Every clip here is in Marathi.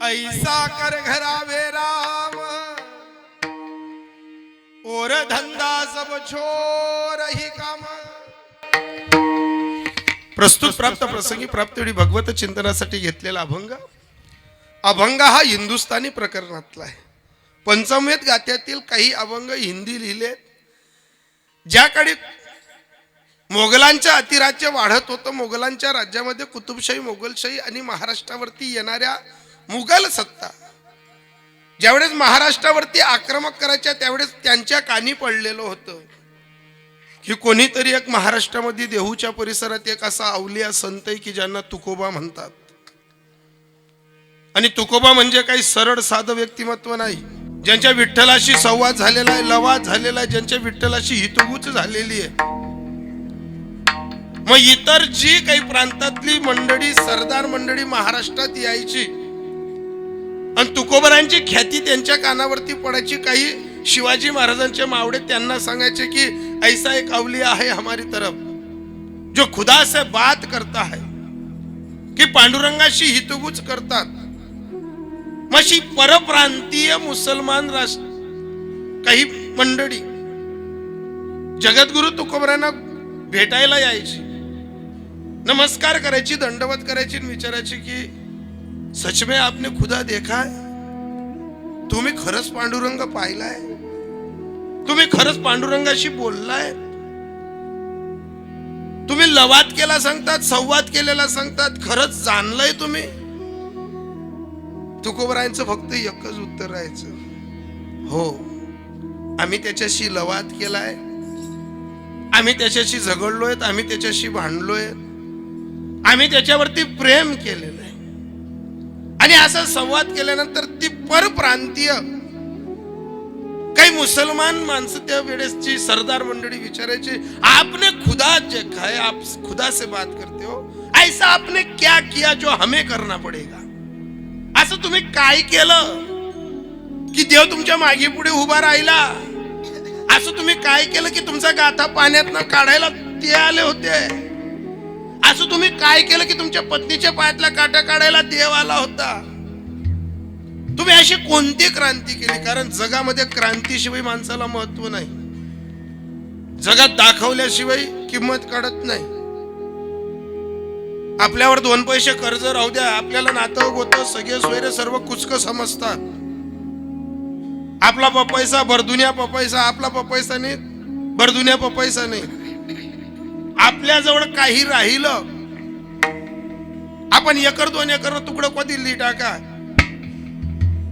ऐसा कर घरावे राम, और धंदा सब छोर ही काम। प्रस्तुत प्राप्त प्रसंगी प्राप्त वेळी भगवत चिंतनासाठी घेतलेला अभंग, अभंग हा हिंदुस्थानी प्रकरणातला आहे। पंचमवेद गाथ्यातील काही अभंग हिंदी लिहिले, ज्याकडे मोगलांच्या अतिराज्य वाढत होतं। मोगलांच्या राज्यामध्ये कुतुबशाही, मोगलशाही आणि महाराष्ट्रावरती येणाऱ्या मुघल सत्ता ज्यावेळेस महाराष्ट्रावरती आक्रमक करायच्या, त्यावेळेस त्यांच्या कानी पडलेलं होतं की कोणीतरी एक महाराष्ट्रामध्ये देहूच्या परिसरात एक असा अवलिया संत आहे की ज्यांना तुकोबा म्हणतात। आणि तुकोबा म्हणजे काही सरळ साधं व्यक्तिमत्व नाही, ज्यांच्या विठ्ठलाशी संवाद झालेला आहे, लवाद झालेला आहे, ज्यांच्या विठ्ठलाशी हितगुज झालेली आहे। मग इतर जी काही प्रांतातली मंडळी, सरदार मंडळी महाराष्ट्रात यायची आणि तुकोबरांची ख्याती त्यांच्या कानावरती पडायची। काही शिवाजी महाराजांचे मावडे त्यांना सांगायचे की ऐसा एक अवलिया है हमारी तरफ जो खुदा से बात करता है, की पांडुरंगाशी हितगुज करतात। मशी परप्रांतीय मुसलमान काही मंडळी जगद्गुरु तुकोबरांना भेटायला यायची, नमस्कार करायची, दंडवत करायची, विचारायची की सच में आपने खुदा देखा है? तुम्ही खरंच पांडुरंग पाहिलाय? तुम्ही खरंच पांडुरंगाशी बोललाय? तुम्ही लवाद केला सांगतात, संवाद केलेला सांगतात, खरंच जाणलंय तुम्ही? तुकोबरायांचं फक्त एकच उत्तर राहायचं, हो, आम्ही त्याच्याशी लवाद केलाय, आम्ही त्याच्याशी झगडलोय, आम्ही त्याच्याशी भांडलोय, आम्ही त्याच्यावरती प्रेम केलेलं आहे। आणि असा संवाद केल्यानंतर ती परप्रांतीय काही मुसलमान माणसं त्या वेळेसची सरदार मंडळी विचारायची, आपने खुदा देखा है, आप खुदा से बात करते हो, ऐसा आपने क्या किया जो हमें करना पड़ेगा? असं तुम्ही काय केलं की देव तुमच्या मागे पुढे उभा राहिला? असं तुम्ही काय केलं की तुमचा गाथा पाण्यातनं काढायला ते आले होते? असं तुम्ही काय केलं की तुमच्या पत्नीच्या पायातला काटा काढायला देव आला होता? तुम्ही अशी कोणती क्रांती केली? कारण जगामध्ये क्रांतीशिवाय माणसाला महत्व नाही, जगात दाखवल्याशिवाय किंमत काढत नाही। आपल्यावर 2 पैसे कर्ज राहू द्या, आपल्याला नातं गोतं सगळे सोयरे सर्व कुचक समजतात। आपला पपैसा भरदुनिया पपैसा, आपला पपैसा नाही भरदुनिया पपैसा नाही। आपल्याजवळ काही राहिलं, आपण 1-2 एकर तुकडं कधी दिली टाका,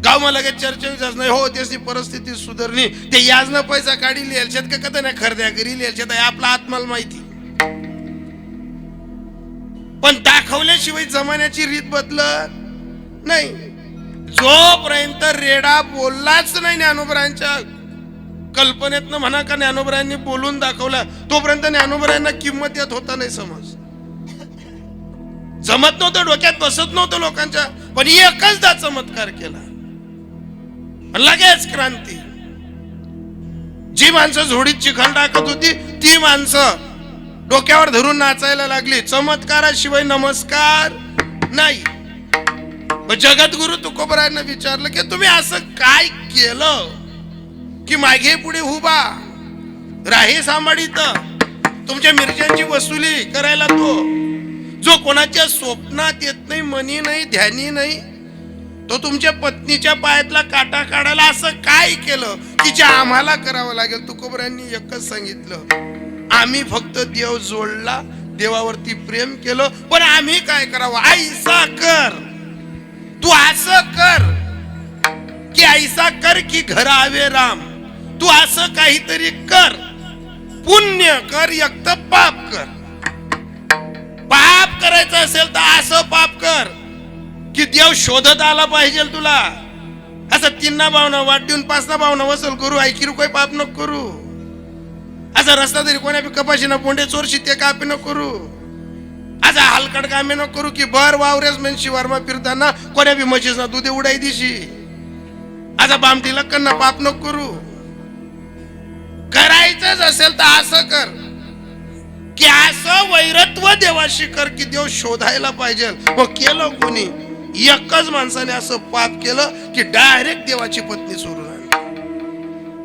गाव मला लगेच चर्चा नाही, हो त्याची परिस्थिती सुधारली, ते याजनं पैसा काढी लिहाल शेत का नाही खरद्या करी लिहाल शेत, आपला आत्माला माहिती। पण दाखवल्याशिवाय जमान्याची रीत बदलत नाही। जोपर्यंत रेडा बोललाच नाही ज्ञानोबरांच्या कल्पनेतनं म्हणा का ज्ञानोबरांनी बोलून दाखवला, तोपर्यंत ज्ञानोबरांना किंमत येत होता नाही। समज जमत नव्हतं, डोक्यात बसत नव्हतं लोकांच्या, पण एकचदा चमत्कार केला, लगेच क्रांती। जी माणसं झोडीत चिखल टाकत होती ती माणसं डोक्यावर धरून नाचायला लागली। चमत्काराशिवाय नमस्कार नाही। जगद्गुरु तुकोबरायांना विचारलं की तुम्ही असं काय केलं की मागे पुढे उभा राही सांभाळीत, तुमच्या मिरच्यांची वसुली करायला तो जो कोणाच्या स्वप्नात येत नाही, मनी नाही, ध्यानी नाही, तो तुमच्या पत्नीच्या पायातला काटा काढायला असं काय केलं की जे आम्हाला करावं लागेल? तुकोबरायांनी एकच सांगितलं, आम्ही फक्त देव जोडला, देवावरती प्रेम केलं, पण आम्ही काय करावं? ऐसा कर, तू असं कर की ऐसा कर की घरावे राम, तू असं काहीतरी कर, पुण्य कर, एक तर पाप कर। पाप करायचं असेल तर असं पाप कर की देव शोधत आला पाहिजे तुला। असं 3 भावना वाट देऊन 5 भावना वसूल करू, ऐकी रुपये पाप नको करू। असं रस्ता तरी कोणा कपाशीनं पोंडे चोरशी ते कापी नको करू, असं हलकट कामे नको करू की भर वावरेस मेनशी वारमा फिरताना कोण्या बी म्हशीसना दूध उडाई दिशी, असं बामटीला कन्ना पाप नको करू। करायचंच असेल तर असं कर की असं वैरत्व देवाशी कर की देव शोधायला पाहिजे। मग केलं कोणी? एकच माणसाने असं पाप केलं की डायरेक्ट देवाची पत्नी चोरून आणली.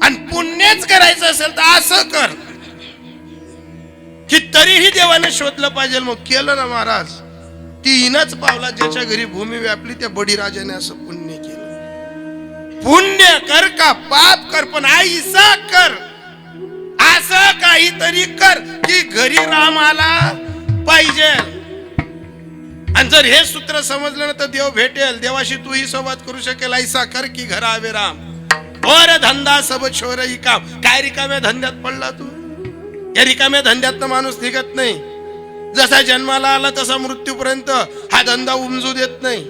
आणि पुण्यच करायचं असेल तर असं कर की तरीही देवाने शोधलं पाहिजे. मग केलं ना महाराज. ती हिनच पावला ज्याच्या घरी भूमी व्यापली त्या बळीराजाने असं पुण्य केलं. पुण्य कर का पाप कर पण ऐसा कर, असं काहीतरी कर की घरी राम आला पाहिजे. आणि जर हे सूत्र समजलं ना तर देव भेटेल, देवाशी तूही संवाद करू शकेल. ऐसा कर की घर आवे राम, और धंदा सब छोर ही काम. काय रिकाम्या धंद्यात पडला तू? या रिकाम्या धंद्यात माणूस निघत नाही. जसा जन्माला आला तसा मृत्यूपर्यंत हा धंदा उमजू देत नाही.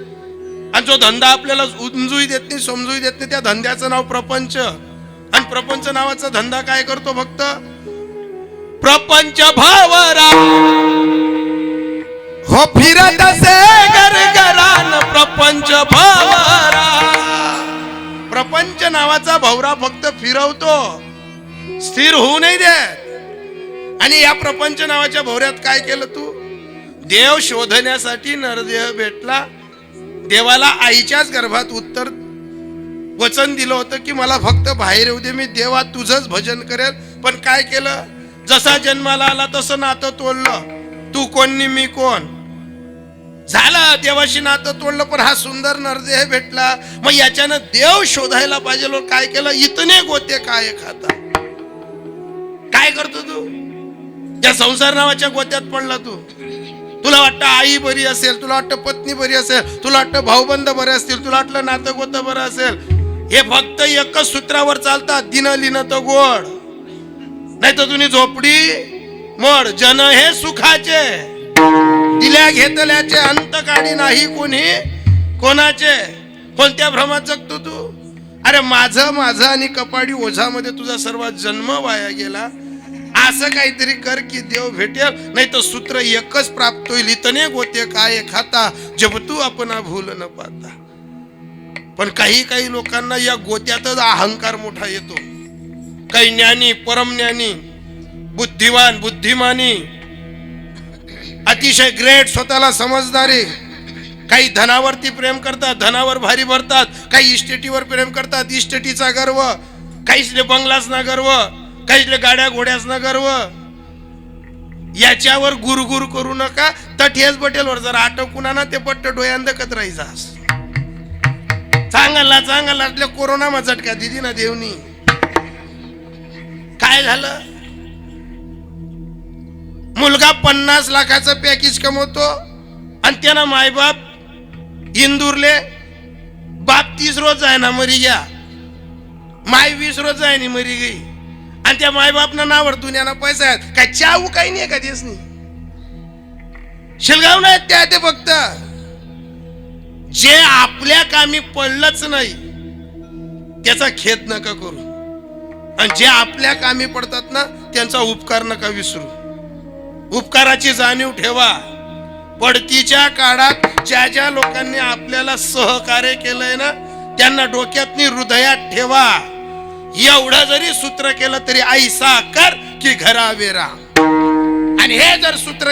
आणि जो धंदा आपल्याला उमजूही देत नाही, समजूही देत नाही, त्या धंद्याचं नाव प्रपंच. आणि प्रपंच नावाचा धंदा काय करतो? फक्त प्रपंच भावरा हो फिरत असे गरगरान प्रपंच भावरा. प्रपंच नावाचा भवरा फक्त फिरवतो, स्थिर होऊ नाही देत. आणि या प्रपंच नावाच्या भवऱ्यात काय केलं तू? देव शोधण्यासाठी नरदेह भेटला. देवाला आईच्याच गर्भात उत्तर वचन दिलं होतं की मला फक्त बाहेर येऊ दे, मी देवा तुझंच भजन करेल. पण काय केलं? जसा जन्माला आला तसं नातं तोडलं. तू कोण नि मी कोण झालं. देवाशी नातं तोडलं. पण हा सुंदर नरदेह भेटला. मग याच्यानं देव शोधायला पाहिजे. काय केलं? इतने गोते काय खाता. काय करतो तू? त्या संसार नावाच्या गोत्यात पडला तू. तुला वाटतं आई बरी असेल, तुला वाटतं पत्नी बरी असेल, तुला वाटतं भाऊबंद बरे असतील, तुला वाटलं नातं गोतं बरं असेल. हे फक्त एकच सूत्रावर चालतात, दिन लिन तो गोड, नाही तर तुम्ही झोपडी मोड. जन हे सुखाचे दिल्या घेतल्याचे अंत काढी नाही कोणी कोणाचे. कोणत्या भ्रमात जगतो तू? अरे माझं माझं आणि कपाडी ओझामध्ये तुझा सर्व जन्म वाया गेला. असं काहीतरी कर की देव भेटेल, नाही तर सूत्र एकच प्राप्त होईल. इतने गोते काय खाता जब तू अपना भूल न पाहता. पण काही लोकांना या गोत्यातच अहंकार मोठा येतो. काही ज्ञानी, परमज्ञानी, बुद्धिवान, बुद्धिमानी, अतिशय ग्रेट, स्वतःला समजणारे, काही धनावरती प्रेम करतात, धनावर भारी भरतात. काही इस्टेटीवर प्रेम करतात, इस्टेटीचा गर्व. काहीच बंगलाच ना गर्व, काहीच गाड्या घोड्याच ना गर्व. याच्यावर गुरगुर करू नका. तठेच बटेलवर जर आटकून ना ते पट्ट डोळ्यांद कतरायचा. चांगला कोरोना मा झटका दिदी ना देवनी. काय झालं? मुलगा 50 लाखाचं पॅकेज कमवतो आणि त्यानं मायबाप इंदूरले, बाप 30 रोज आहे ना मरी गया, माय 20 रोज आहे ना मरी गई. आणि त्या मायबापना नावर दुनियाना पैसा आहे. काय चाऊ काही नाही का देश नाही. शिलगाव नाही त्या ते फक्त जे आपल्या कामी पडलंच नाही त्याचा खेद नका करू. आणि जे आपल्या कामी पडतात ना त्यांचा उपकार नका विसरू. उपकाराची जाणीव ठेवा. पडतीच्या काळात ज्या ज्या लोकांनी आपल्याला सहकार्य केलंय ना त्यांना डोक्यात हृदयात ठेवा. एवढं जरी सूत्र केलं तरी ऐसा कर की घरावे राम. आणि हे जर सूत्र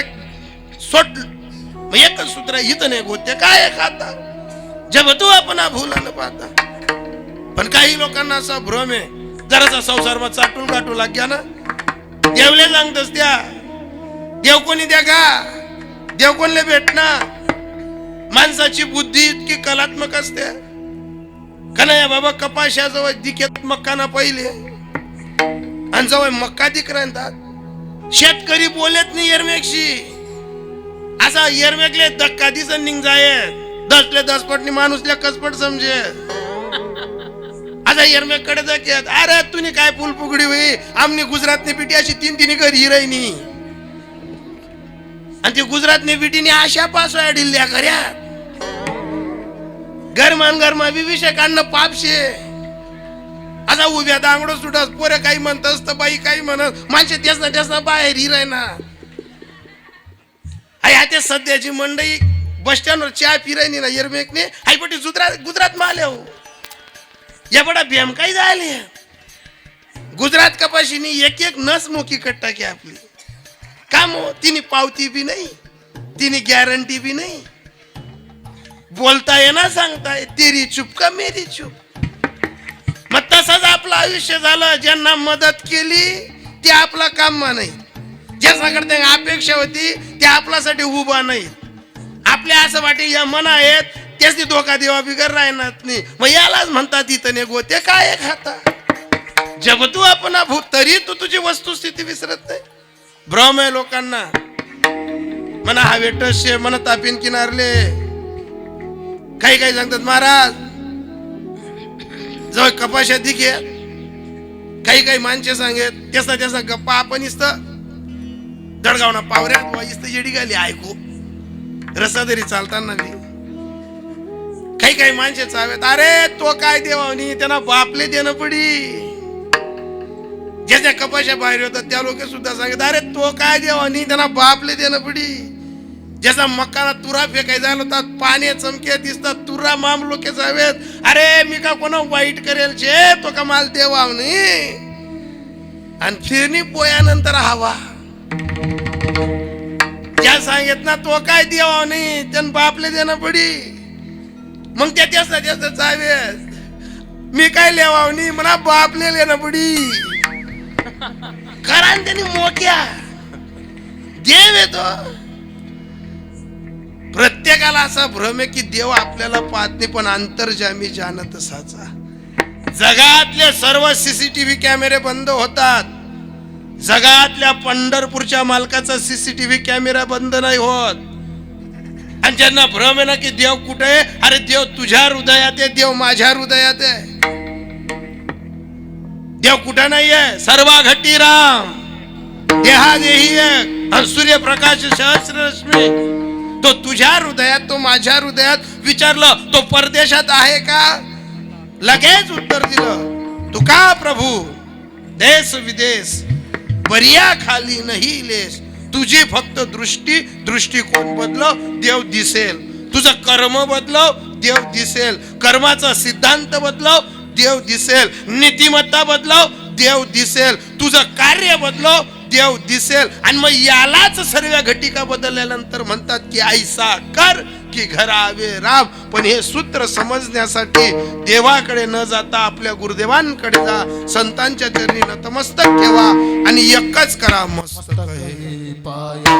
सोडलं, एकच सूत्र इतने गोते काय खाता जब तू अपना भूल न पाहता. पण काही लोकांना असा भ्रम आहे, जरासा संसार मग चाटून काटू लाग्या ना देवले सांगतस त्या देव कोणी द्या का? देव कोणले भेटणार? माणसाची बुद्धी इतकी कलात्मक असते का नाही बाबा. कपाशाजवळ दिकेत मक्का ना पहिले आणि जवळ मक्का दिक राहतात. शेतकरी बोलत नाही एरमेकशी. असा एरमेकले धक्का दिसन निघ जाय 10ले 10 पटनी माणूसल्या कसपट समजे. असा एरमेक कडे जात अरे तुनी काय फुल फुगडी होई आमनी गुजरातनी पिटी अशी 3 घरी राहिनी. आणि ती गुजरातनी पिटीने अशा पास दिल्या खऱ्या गरमा विषय काढणं पापशे. असा उभ्या दांगडो सुटस पोरे काही म्हणतस तर बाई काही म्हणत माणसे त्याच ना बाहेर हिराय ना. ते सध्याची मंडई बस स्टँडवर चहा पिरायनी ना एरमेकने हायपटी गुजरात माले हो या बडा भीम काही झाले. गुजरात कपाशीनी एक नस मोकी कट्टा की आपली काम हो. तिने पावती बी नाही, तिने गॅरंटी बी नाही. बोलताय ना सांगताय तेरी चूप का मेरी चूप. मग तसंच आपलं आयुष्य झालं. ज्यांना मदत केली ते आपलं काम नाही, ज्याच्याकडे अपेक्षा होती ते आपल्यासाठी उभा नाही. आपल्या असं वाटे या मना आहेत त्याच धोका देवा बिगर राहणार नाही. मग यालाच म्हणतात इथं गोते काय खाता. जब तू आपण भूत तरी तू तुझी वस्तुस्थिती विसरत नाही. भ्रम आहे लोकांना. म्हणा हवे टसशे म्हणा तापीन किनारले. काही काही सांगतात महाराज जवळ कपाशा दिखे. काही काही माणसे सांगेत त्याचा गप्पा आपण इथं दडगावना पावऱ्यात इथं येडी गाली ऐकू रसादरी चालताना बी. काही माणसे चावेत अरे तो काय देवानी त्यांना बापले देणं पडी. ज्याच्या कपाशा बाहेर होतात त्या लोक सुद्धा सांगत अरे तो काय देवानी त्यांना बापले देणं पडी. ज्याचा मक्काला तुरा फेकाय झाला होता पाणी चमके दिसतात तुरा माम लोक जावेत. अरे मी का कोणा वाईट करेल छे तो का माल देवावनी. आणि फिरणी पोयानंतर हवा ज्या सांगत ना तो काय देवावनी त्यान बापले देणं पडी. मग त्याचा जावेत मी काय लेवावनी म्हणा बापले लेणं पडी. करा त्यांनी मोक्या देव येतो. प्रत्येकाला असा भ्रम आहे की देव आपल्याला पाहत नाही पण अंतर्जामी जानत साचा. जगातले सर्व सीसीटीव्ही कॅमेरे बंद होतात. जगातल्या पंढरपूरच्या मालकाचा सीसीटीव्ही कॅमेरा बंद नाही होत. आणि ज्यांना भ्रम आहे ना की देव कुठे आहे, अरे देव तुझ्या हृदयात आहे, देव माझ्या हृदयात आहे. देव कुठं नाहीये. सर्वा घटी राम देहा देही एक सूर्यप्रकाश सहस्ररश्मी. तो तुझ्या हृदयात तो माझ्या हृदयात. विचारलं तो परदेशात आहे का, लगेच उत्तर दिलं तू का प्रभू देश विदेश बरिया खाली नाही लेस. तुझी फक्त दृष्टिकोन बदलव देव दिसेल. तुझं कर्म बदलव देव दिसेल. कर्माचा सिद्धांत बदलव देव दिसेल. नीतिमत्ता बदलव देव दिसेल. तुझं कार्य बदलव देव दिसेल. आणि मग यालाच सर्व घटिका बदलल्यानंतर म्हणतात की ऐसा कर की घरावे राम. पण हे सूत्र समजण्यासाठी देवाकडे न जाता आपल्या गुरुदेवांकडे जा. संतांच्या चरणी नतमस्तक ठेवा आणि एकच करा मस्तक हे पाया.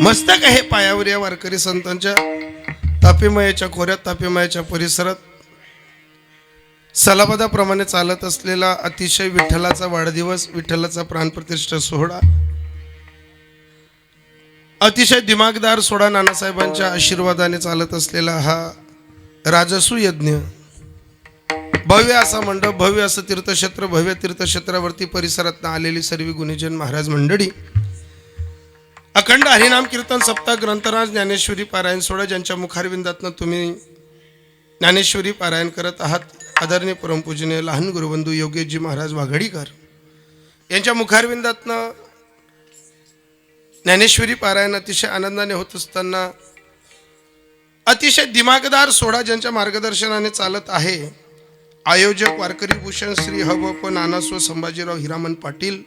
मस्तक आहे पायावर या वारकरी संतांच्या. तापीमायेच्या खोऱ्यात तापीमायेच्या परिसरात सलापदाप्रमाणे चालत असलेला अतिशय विठ्ठलाचा वाढदिवस, विठ्ठलाचा प्राणप्रतिष्ठा सोहळा, अतिशय दिमागदार सोहळा, नानासाहेबांच्या आशीर्वादाने चालत असलेला हा राजसू यज्ञ. भव्य असा मंडप, भव्य असं तीर्थक्षेत्र, भव्य तीर्थक्षेत्रावरती परिसरात आलेली सर्व गुणीजन महाराज मंडळी, अखंड हरिनाम कीर्तन सप्ताह ग्रंथराज ज्ञानेश्वरी पारायण सोहळा ज्यांच्या मुखारविंदातनं तुम्ही ज्ञानेश्वरी पारायण करत आहात, आदरणीय परमपूजनीय लहान गुरुबंधू योगेशजी महाराज वाघडीकर यांच्या मुखारविंदातनं ज्ञानेश्वरी पारायण अतिशय आनंदाने होत असताना अतिशय दिमागदार सोहळा ज्यांच्या मार्गदर्शनाने चालत आहे, आयोजक वारकरी भूषण श्री हव नानासो संभाजीराव हिरामन पाटील,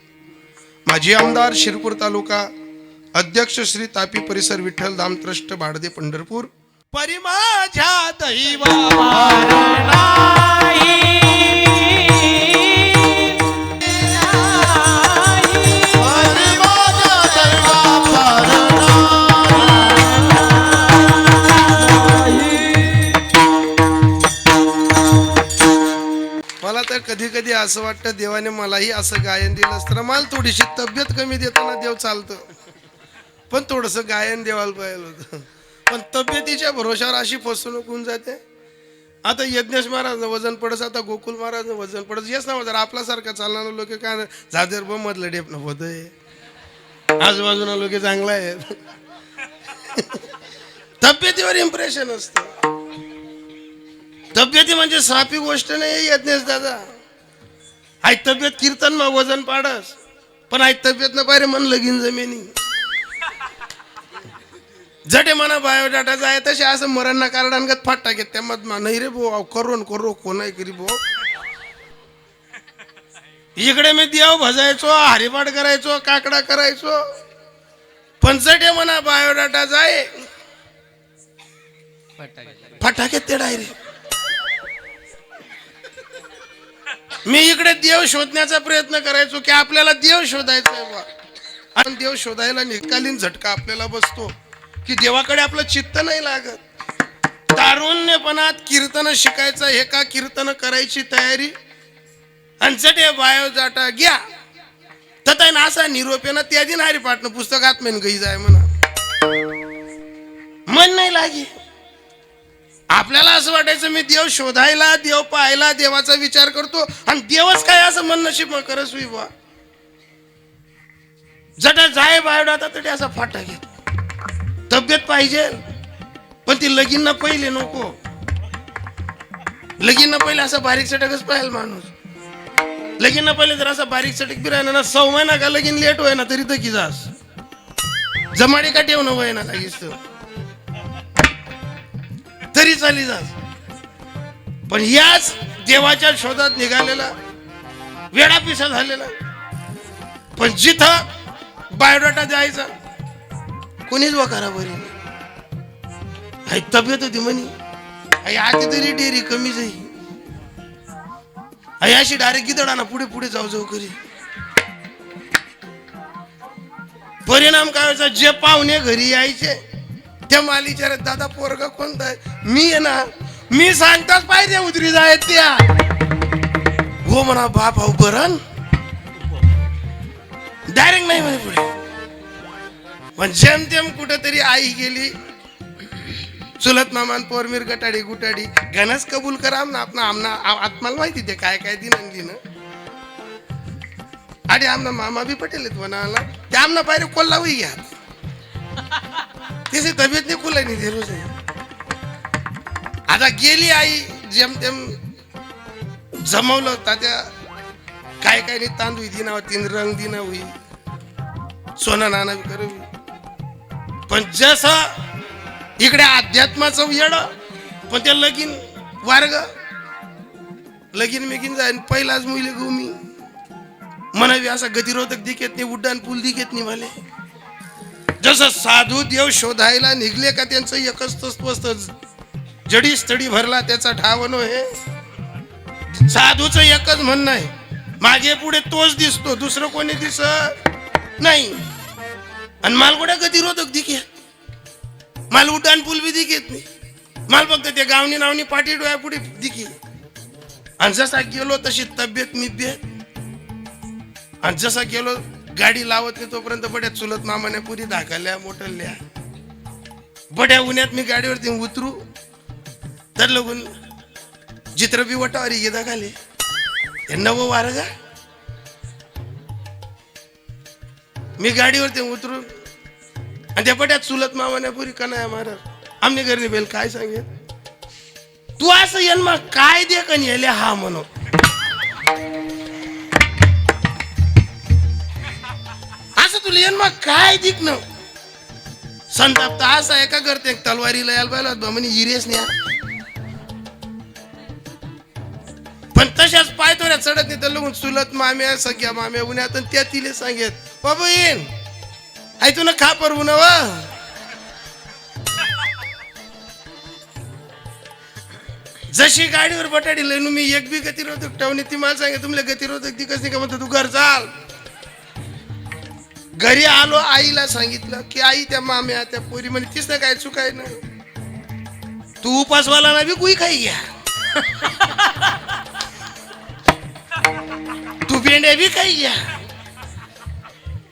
माजी आमदार शिरपूर तालुका, अध्यक्ष श्री तापी परिसर विठ्ठल धाम ट्रस्ट बाडदे पंढरपूर. परिमाझ्या दैवा असं वाटतं देवाने मलाही असं गायन दिलं असतं, मला थोडीशी तब्येत कमी देताना देव चालतं, पण थोडस गायन देवाला पाहिजे होतं. पण तब्येतीच्या भरोशावर अशी फसवणूक होऊन जाते. आता यज्ञेश महाराज वजन पडस, आता गोकुल महाराज वजन पडस, येस ना जर आपल्यासारखं चालणार लोक काय झाजर ब मधलं डेप न होत आहे, आजूबाजूला लोक चांगला आहेत. तब्येतीवर इम्प्रेशन असतं. तब्येती म्हणजे सापी गोष्ट नाही यज्ञेश दादा. आई तब्येत कीर्तन मग वजन पाडस, पण आई तब्येत न पाहिजे मन लगीन जमिनी जटे मना बायोडाटा जाय तसे असं मरण ना कारणांगत फाटा घेत त्या मत नाही रे भो करो कोण आहे करी भो. इकडे मी देव भजायचो, हरिपाठ करायचो, काकडा करायचो, पण जटे मना बायोडाटा जाय फटाके ते डायरेक्ट. मी इकडे देव शोधण्याचा प्रयत्न करायचो की आपल्याला देव शोधायचा आहे बा, आणि देव शोधायला निकालीन झटका आपल्याला बसतो की देवाकडे आपलं चित्त नाही लागत. तारुण्यपणात कीर्तन शिकायचं हे का कीर्तन करायची तयारी, आणि जटे बायोडाटा घ्या तथा ना असा निरोपेना त्या दिन हरिपाठनं पुस्तकात मेन गई जाय म्हणा, मन नाही लागे. आपल्याला असं वाटायचं मी देव शोधायला, देव पाहायला, देवाचा विचार करतो, आणि देवच काय असं मन नशीब करस बा. जटा जाय बायोडाटा तरी असा फाटा घेत. तब्येत पाहिजे पण ती लगीन ना पहिले नको. लगीन ना पहिले असा बारीक सटकच पाहिजे माणूस. लगीन ना पहिले जर असा बारीक सटक बी राहिला ना, 6 महिना का लगीन लेट होय ना तरी तर की जास जमाडी का ठेवणं वय ना लागीच तरी चाली जास. पण याच देवाच्या शोधात निघालेला वेळा पिसा झालेला, पण जिथं बायोडाटा द्यायचा कोणीच वकारा बरी नाही. तब्येत होती म्हणी आई आधी तरी डेरी कमी जाई, आई अशी डायरेक्ट गिदडाना पुढे पुढे जाऊ जाऊ करी. परिणाम काय व्हायचा, जे पाहुणे घरी यायचे त्या मालीच्या दादा पोरगा कोणता आहे, मी आहे ना, मी सांगताच पाहिजे उतरी जाय त्या हो म्हणा बाप हाऊ बरण डायरेक्ट नाही म्हणे पुढे. पण जेमतेम कुठेतरी आई गेली, चुलत मामान पोरमीर गटाडी गुटाडी गणस कबूल करा ना आपण आमना आत्माला माहिती ते काय काय दिन दिन आणि आमना मामा बी पटेल म्हणाला ते आमना पायरे कोल्हा घ्या त्याची तब्येत नाही खुला नाही दे रोज. आता गेली आई जेमतेम जमवलं तात्या काय काय नाही तांदूळ दिना 3 रंग दिना होई सोना नाना बी कर. पण जसं इकडे अध्यात्माचं येड, पण ते लगीन वार्ग लगीन मेगीन जाईन पहिलाच मुली गुमी म्हणावी असा गतिरोधक दिखेत नाही, उड्डाण पूल दिखेत नाही मला. जसं साधू देव शोधायला निघले का त्यांचं एकच तत्व जडी स्थडी भरला त्याचा ठावनो. हे साधूचं एकच म्हणणं आहे, मागे पुढे तोच दिसतो, दुसरं कोणी दिसत नाही. आणि मालगोड्या गतिरोधक दिखे, माल उड्डाण पूल बी दिखेत नाही, माल फक्त ते गावनी नावनी पाठी डोळ्या पुढे दिखे. आणि जसा गेलो तशी तब्येत निब्येत, आणि जसा गेलो गाडी लावत नाही तोपर्यंत बड्या चुलत मामाने पुरी दाखवल्या मोठल्या बड्या उन्हात मी गाडीवरती उतरू तर लगून जित्र बी वटावारी गे दाखले हे नवं वारगा. मी गाडीवरती उतरून आणि त्या बड्या चुलत मामाने पुरी कनाया महाराज आमने घरी बेल काय सांगेल तू असं येन मग काय दे कनी याले हा म्हणू. असं तुला येन मग काय दिक न संताप असा आहे का करते तलवारीला यायला पाहिला म्हणे हिरेस न्या. पण तशाच पायतोऱ्या चढत नाही तर लोक चुलत माम्या सगळ्या माम्या उन्हात त्या तिले सांगेत बाबा येईन आई तू ना खा परवू न वा. जशी गाडीवर बटाडी लय मी एक बी गतिरोधक ठेवणे ती मला सांगे तुमल्या गतिरोधक दिकच नाही का म्हणतो तू घर चाल. घरी आलो आईला सांगितलं की आई त्या माम्या त्या पोरी म्हणे तीच ना काय चुकाय ना तू उपासवाला ना बी कुई खाई घ्या. भेंड्या बी काही घ्या.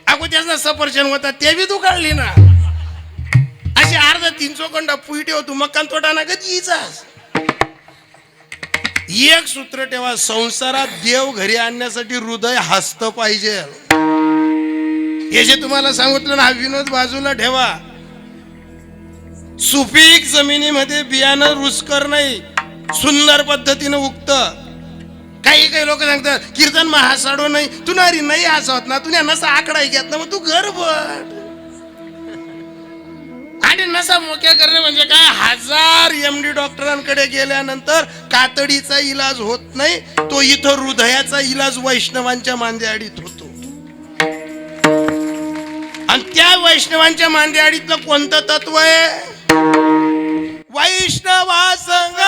अगो त्याचा सफरचंद होता ते बी तू काढली ना. अशी अर्धा 3 चोखंडा पुई ठेव तू मक्कान तोटा ना कधी एक सूत्र ठेवा, संसारात देव घरी आणण्यासाठी हृदय हस्त पाहिजे. हे जे तुम्हाला सांगितलं ना, हा विनोद बाजूला ठेवा. सुपीक जमिनीमध्ये बियाणं रुचकर नाही, सुंदर पद्धतीनं उगत. काही काही लोक सांगतात कीर्तन महासाडो नाही, तू नारी नाही असं होत ना, तुला नसा आकडा घेत ना, मग तू गरबड. आणि नसा मोक्या करणे म्हणजे काय, 1000 MD डॉक्टरांकडे गेल्यानंतर कातडीचा इलाज होत नाही, तो इथं हृदयाचा इलाज वैष्णवांच्या मांदेआडीत होतो. आणि त्या वैष्णवांच्या मांदेआडीतलं कोणतं तत्व आहे, वैष्णवा संग